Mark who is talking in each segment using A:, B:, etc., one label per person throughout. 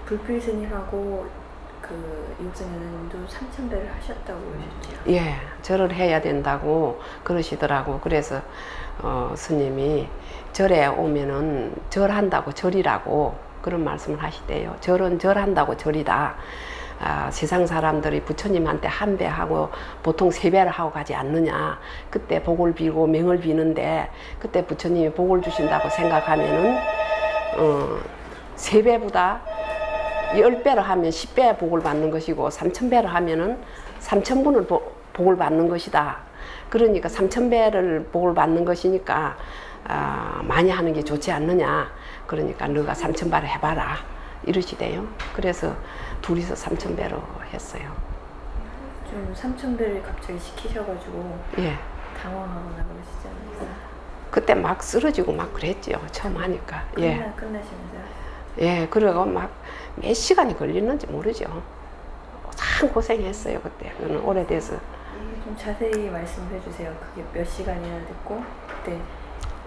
A: 불필 스님하고 그 이옥선 여사님도 삼천배를 하셨다고 그러셨죠?
B: 예, 절을 해야 된다고 그러시더라고. 그래서 스님이 절에 오면은 절한다고 절이라고 그런 말씀을 하시대요. 절은 절한다고 절이다. 세상 사람들이 부처님한테 한 배 하고 보통 세 배를 하고 가지 않느냐. 그때 복을 빌고 명을 비는데 그때 부처님이 복을 주신다고 생각하면은 세 배보다 10배를 하면 10배 복을 받는 것이고 3000배를 하면은 3000분을 복을 받는 것이다. 그러니까 3000배를 복을 받는 것이니까 많이 하는 게 좋지 않느냐. 그러니까 너가 3000배를 해봐라. 이러시대요. 그래서 둘이서 3000배로 했어요.
A: 좀 삼천배를 갑자기 시키셔가지고
B: 예.
A: 당황하거나 그러시지 않나요?
B: 그때 막 쓰러지고 막 그랬지요. 처음 하니까. 예.
A: 끝나시면서요?
B: 예. 그리고 막 몇 시간이 걸리는지 모르죠. 참 고생했어요. 그때. 그는 오래돼서.
A: 좀 자세히 말씀해 주세요. 그게 몇 시간이나 됐고 그때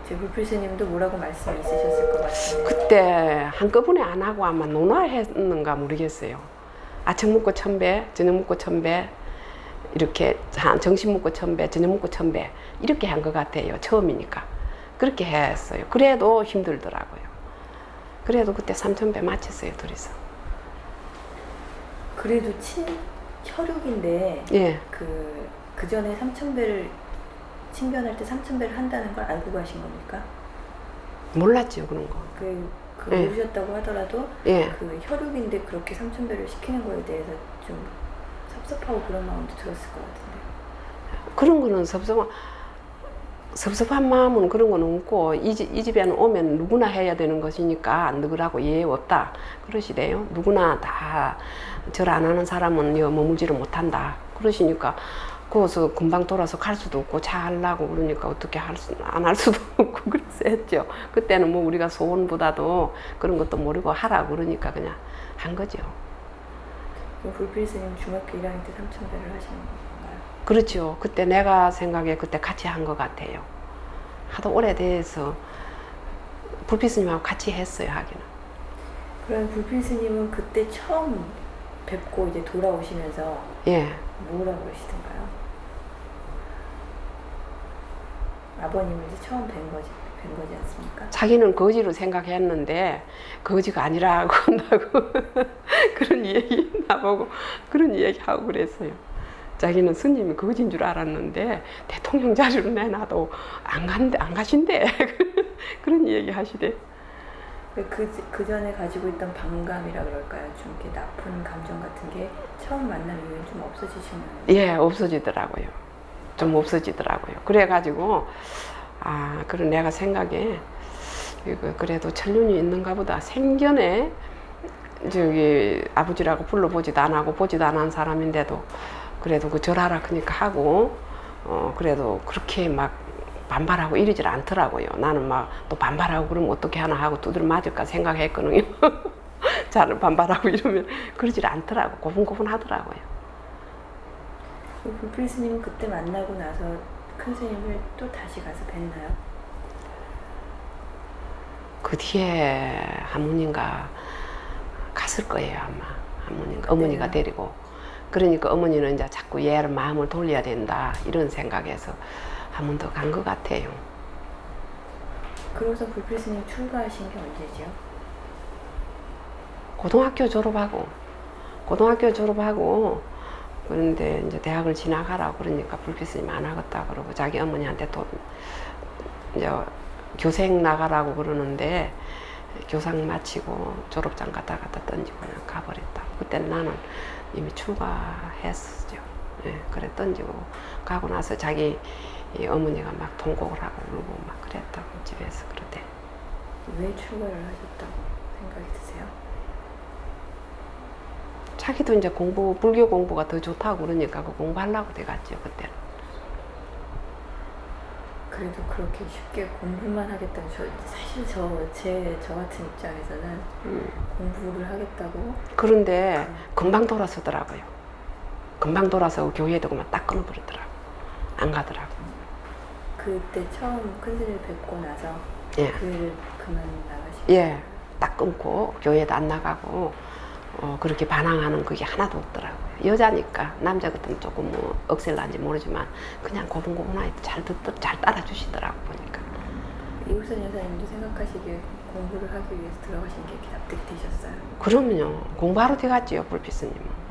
A: 제 불필 스님도 뭐라고 말씀이 있으셨을 것 같은데.
B: 그때 한꺼번에 안 하고 아마 논화했는가 모르겠어요. 아침 먹고 1000배, 저녁 먹고 1000배, 이렇게 점심 먹고 1000배, 저녁 먹고 1000배 이렇게 한 것 같아요. 처음이니까. 그렇게 했어요. 그래도 힘들더라고요. 그래도 그때 3000배 마쳤어요. 둘이서.
A: 그래도 혈육인데
B: 예.
A: 그 전에 삼천배를 칭변할 때 삼천배를 한다는 걸 알고 가신 겁니까?
B: 몰랐죠. 그런 거.
A: 예.
B: 예.
A: 모르셨다고 하더라도
B: 예.
A: 그 혈육인데 그렇게 삼천배를 시키는 거에 대해서 좀 섭섭하고 그런 마음도 들었을 것 같은데요.
B: 그런 거는 섭섭한 마음은 그런 거는 없고 이 집에는 오면 누구나 해야 되는 것이니까 너희라고 예의 없다 그러시대요. 누구나 다 절 안 하는 사람은 머물지를 못한다 그러시니까 거기서 금방 돌아서 갈 수도 없고 잘하려고 그러니까 어떻게 안 할 수도 없고 그래서 했죠. 그때는 뭐 우리가 소원보다도 그런 것도 모르고 하라 그러니까 그냥 한 거죠.
A: 불필 스님 중학교 1학년 때 삼천배를 하시는 건가요?
B: 그렇죠. 그때 내가 생각에 그때 같이 한 것 같아요. 하도 오래돼서 불필 스님하고 같이 했어요. 하기는.
A: 그럼 불필 스님은 그때 처음 뵙고 이제 돌아오시면서
B: 예.
A: 뭐라고 그러시던가요? 아버님을 이제 처음 뵌 거지 않습니까?
B: 자기는 거지로 생각했는데 거지가 아니라고 한다고 그런 얘기 나보고 그런 얘기하고 그랬어요. 자기는 스님이 거지인 줄 알았는데 대통령 자리로 내놔도 안 가신대. 그런 얘기 하시대.
A: 그 전에 가지고 있던 반감이라 그럴까요? 좀 이렇게 나쁜 감정 같은 게 처음 만난 이후에 좀 없어지시나요?
B: 예, 없어지더라고요. 좀 없어지더라고요. 그래가지고 그런 내가 생각에 그래도 천륜이 있는가 보다. 생전에 저기 아버지라고 불러보지도 안 하고 보지도 안 한 사람인데도 그래도 그 절하라 그러니까 하고 그래도 그렇게 막 반발하고 이러질 않더라고요. 나는 막 또 반발하고 그러면 어떻게 하나 하고 두드려 맞을까 생각했거든요. 잘 반발하고 이러면 그러질 않더라고. 고분고분 하더라고요.
A: 불필 스님은 그때 만나고 나서 큰 스님을 또 다시 가서 뵀나요?
B: 그 뒤에 할머니인가 갔을 거예요. 아마 할머니인가 어머니가 데리고. 그러니까 어머니는 이제 자꾸 얘를 마음을 돌려야 된다 이런 생각에서 한 번 더 간 것 같아요.
A: 그러고서 불필 스님 출가하신 게 언제죠?
B: 고등학교 졸업하고 그런데 이제 대학을 진학하라고 그러니까 불필 스님 안 하겠다 그러고 자기 어머니한테 또 이제 교생 나가라고 그러는데 교상 마치고 졸업장 갖다 던지고 그냥 가버렸다. 그때는 나는 이미 출가했었죠. 예, 그래 던지고 가고 나서 자기 어머니가 막 통곡을 하고 울고 막 그랬다고 집에서 그러대.
A: 왜 출가를 하셨다고 생각이 드세요?
B: 자기도 이제 불교 공부가 더 좋다고 그러니까 그 공부하려고 돼갔죠 그때는.
A: 그래도 그렇게 쉽게 공부만 하겠다고 사실 저 같은 입장에서는 공부를 하겠다고
B: 그런데 금방 돌아서더라고요. 금방 돌아서 교회도 그만 딱 끊어버리더라고. 안 가더라고.
A: 그때 처음 큰 스님을 뵙고 나서
B: 예.
A: 교회를 그만 나가시고
B: 예, 딱 끊고 교회도 안 나가고 그렇게 반항하는 그게 하나도 없더라고요. 여자니까 남자 같으면 조금 뭐 억셀난지 모르지만 그냥 고분고분하게 잘 따라주시더라고 보니까.
A: 이국선 여사님도 생각하시기에 공부를 하기 위해서 들어가신 게 이렇게 납득이 되셨어요?
B: 그럼요. 공부하러 들어갔지요, 불빛스님은.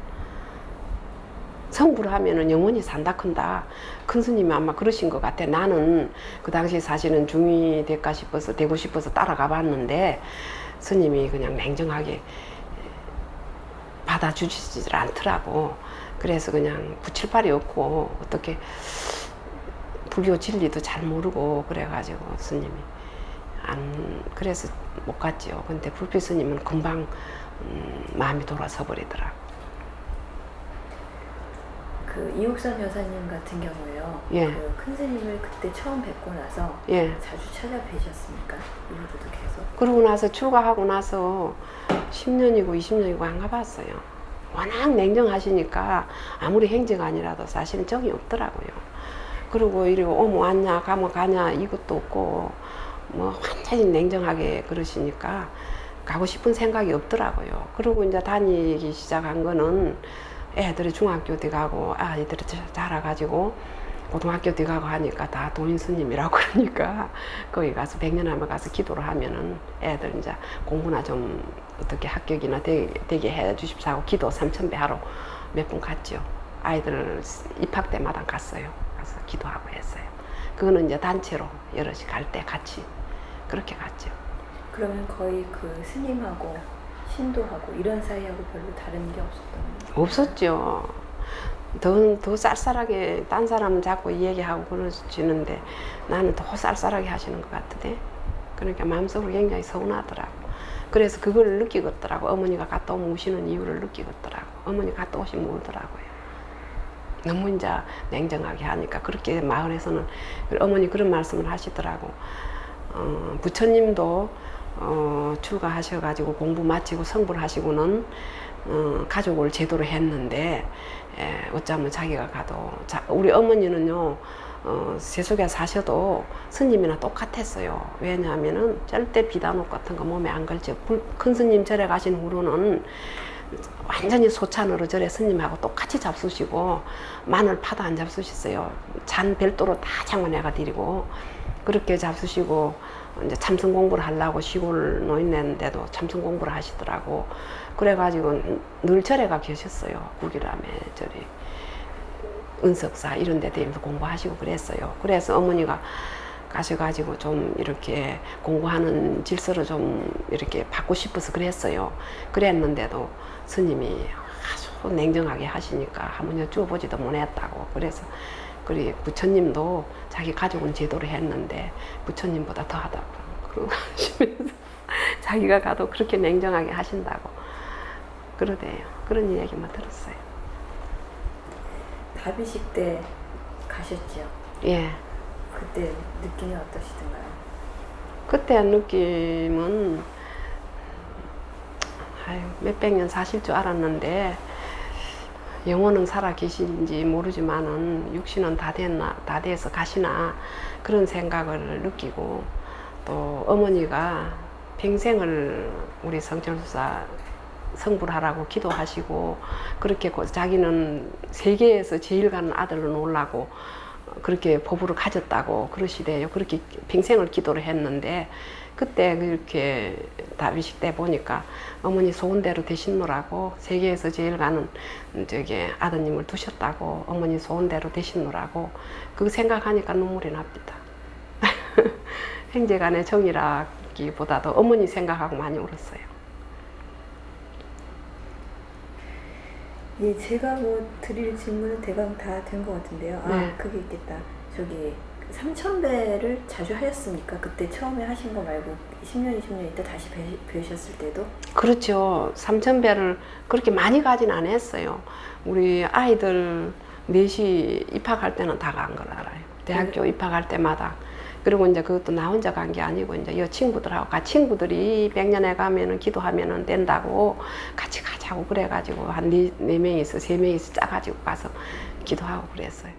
B: 성불을 하면은 영원히 산다 큰다. 큰 스님이 아마 그러신 것 같아. 나는 그 당시 사실은 중이 될까 싶어서 되고 싶어서 따라가 봤는데 스님이 그냥 냉정하게 받아주시질 않더라고. 그래서 그냥 붙일발이 없고 어떻게 불교 진리도 잘 모르고 그래가지고 스님이 안 그래서 못 갔지요. 근데 불빛 스님은 금방 마음이 돌아서 버리더라고.
A: 그 이옥선 여사님 같은 경우에요.
B: 예.
A: 그 큰 스님을 그때 처음 뵙고 나서
B: 예.
A: 자주 찾아뵈셨습니까? 이후로도 계속?
B: 그러고 나서 출가하고 나서 10년이고 20년이고 안 가봤어요. 워낙 냉정하시니까 아무리 행제가 아니라도 사실은 정이 없더라고요. 그리고 이리 오면 왔냐 가면 가냐 이것도 없고 뭐 완전히 냉정하게 그러시니까 가고 싶은 생각이 없더라고요. 그리고 이제 다니기 시작한 거는 애들이 중학교 때 가고 아이들이 자라가지고 고등학교 때 가고 하니까 다 도인 스님이라고 그러니까 거기 가서 100년 가서 기도를 하면은 애들 이제 공부나 좀 어떻게 합격이나 되게 해 주십사고 기도 3000배 하러 몇 번 갔죠. 아이들 입학 때마다 갔어요. 가서 기도하고 했어요. 그거는 이제 단체로 여럿이 갈 때 같이 그렇게 갔죠.
A: 그러면 거의 그 스님하고 신도하고 이런 사이하고 별로 다른 게 없었던 거예요?
B: 없었죠. 더 쌀쌀하게 딴 사람은 자꾸 얘기하고 그러시는데 나는 더 쌀쌀하게 하시는 것 같은데 그러니까 마음속으로 굉장히 서운하더라고. 그래서 그걸 느끼겠더라고. 어머니가 갔다 오면 우시는 이유를 느끼겠더라고. 어머니 갔다 오시면 울더라고요. 너무 이제 냉정하게 하니까 그렇게 마을에서는 어머니 그런 말씀을 하시더라고. 부처님도 출가하셔가지고 공부 마치고 성불 하시고는 가족을 제도로 했는데 어쩌면 자기가 가도 우리 어머니는요 세속에 사셔도 스님이나 똑같았어요. 왜냐하면은 절대 비단옷 같은 거 몸에 안 걸쳐. 큰 스님 절에 가신 후로는 완전히 소찬으로 절에 스님하고 똑같이 잡수시고 마늘 파도 안 잡수셨어요. 잔 별도로 다 장만해가 드리고 그렇게 잡수시고 이제 참선 공부를 하려고 시골 노인네인데도 참선 공부를 하시더라고. 그래가지고 늘 절에 가 계셨어요. 국이람에 절이 은석사 이런 데 다니면서 공부하시고 그랬어요. 그래서 어머니가 가셔가지고 좀 이렇게 공부하는 질서를 좀 이렇게 받고 싶어서 그랬어요. 그랬는데도 스님이 아주 냉정하게 하시니까 한번 여쭈어보지도 못했다고. 그래서 그리 부처님도 자기 가족은 제도를 했는데 부처님보다 더 하다고 그러고 하시면서 자기가 가도 그렇게 냉정하게 하신다고 그러대요. 그런 얘기만 들었어요.
A: 다비식 때 가셨죠?
B: 예.
A: 그때 느낌이 어떠시던가요?
B: 그때 느낌은 몇백 년 사실 줄 알았는데 영혼은 살아 계신지 모르지만은 육신은 다 돼서 가시나 그런 생각을 느끼고 또 어머니가 평생을 우리 성철수사 성불하라고 기도하시고 그렇게 자기는 세계에서 제일 가는 아들로 놓으려고 그렇게 포부를 가졌다고 그러시대요. 그렇게 평생을 기도를 했는데 그때 그렇게 다비식 때 보니까 어머니 소원대로 되신노라고 세계에서 제일 가는 저기 아드님을 두셨다고 어머니 소원대로 되신노라고 그거 생각하니까 눈물이 납니다. 형제간의 정이라기보다도 어머니 생각하고 많이 울었어요.
A: 예, 제가 뭐 드릴 질문은 대강 다 된 것 같은데요.
B: 네.
A: 그게 있겠다. 저기 3000배를 자주 하셨습니까? 그때 처음에 하신 거 말고 10년, 20년 있다 다시 뵈셨을 때도?
B: 그렇죠. 3000배를 그렇게 많이 가진 않았어요. 우리 아이들 넷이 입학할 때는 다 간 걸 알아요. 대학교 입학할 때마다. 그리고 이제 그것도 나 혼자 간 게 아니고 이제 여 친구들하고 친구들이 100년에 가면은 기도하면은 된다고 같이 가자고 그래가지고 한 네 명이서 세 명이서 짜가지고 가서 기도하고 그랬어요.